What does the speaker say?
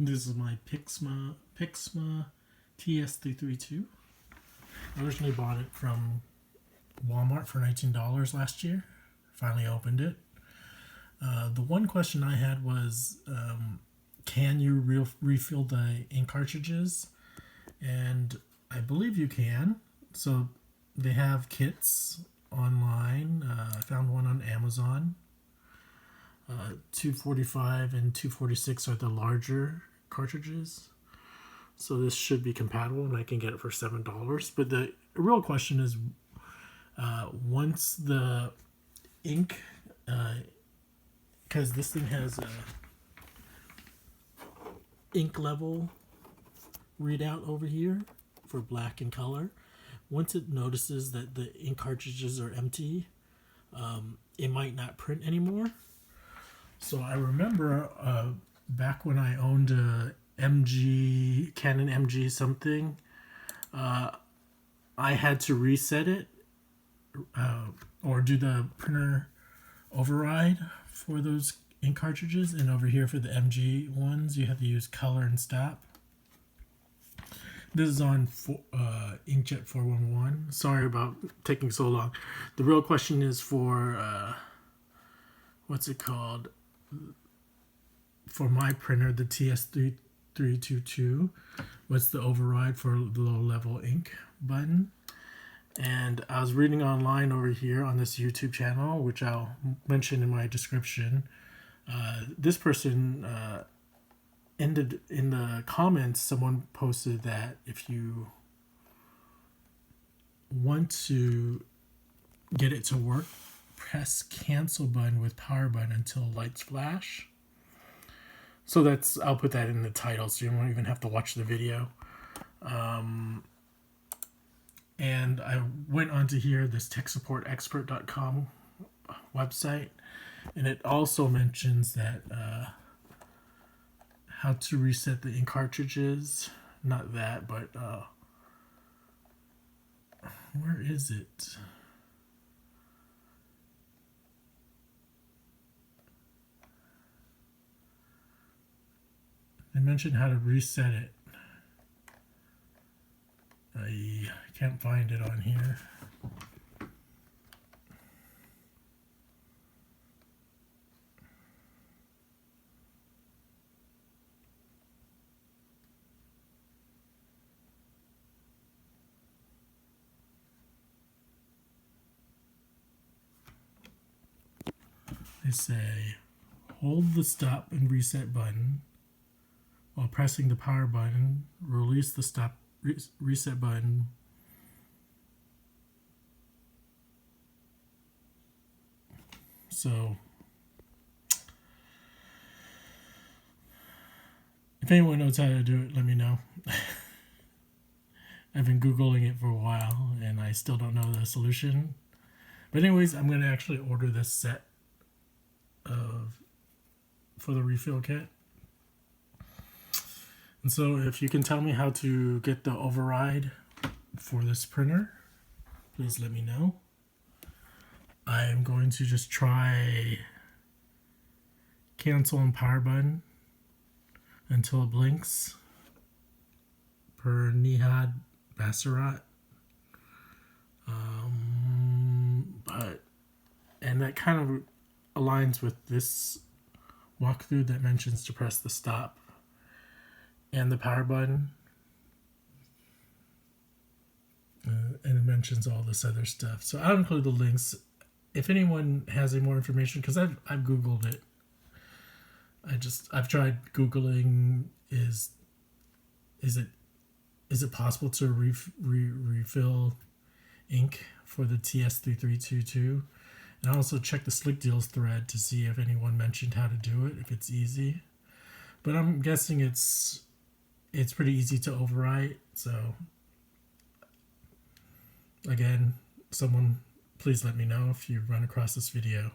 This is my Pixma TS3322. I originally bought it from Walmart for $19 last year. Finally opened it. The one question I had was, can you refill the ink cartridges? And I believe you can. So they have kits online. I found one on Amazon. 245 and 246 are the larger cartridges. So this should be compatible and I can get it for $7. But the real question is, once the ink, because this thing has a ink level readout over here for black and color. Once it notices that the ink cartridges are empty, it might not print anymore. So I remember back when I owned a Canon MG something, I had to reset it or do the printer override for those ink cartridges. And over here for the MG ones, you have to use color and stop. This is on inkjet 411. Sorry about taking so long. The real question is for what's it called? For my printer, the TS3322, what's the override for the low level ink button? And I was reading online over here on this YouTube channel, which I'll mention in my description. This person ended in the comments, someone posted that if you want to get it to work, press cancel button with power button until lights flash. So I'll put that in the title so you won't even have to watch the video. And I went onto here, this techsupportexpert.com website, and it also mentions that how to reset the ink cartridges. Not that, but where is it? They mentioned how to reset it. I can't find it on here. They say, hold the stop and reset button while pressing the power button, release the stop reset button. So if anyone knows how to do it, let me know. I've been Googling it for a while and I still don't know the solution. But anyways, I'm going to actually order this set for the refill kit. And so if you can tell me how to get the override for this printer, please let me know. I'm going to just try cancel and power button until it blinks per Nihad Basarat. And that kind of aligns with this walkthrough that mentions to press the stop and the power button, and it mentions all this other stuff. So I'll include the links if anyone has any more information, because I've Googled it. I've tried Googling is it possible to refill ink for the TS3322, and I also checked the Slick Deals thread to see if anyone mentioned how to do it, if it's easy. But I'm guessing it's pretty easy to overwrite. So again, someone please let me know if you run across this video.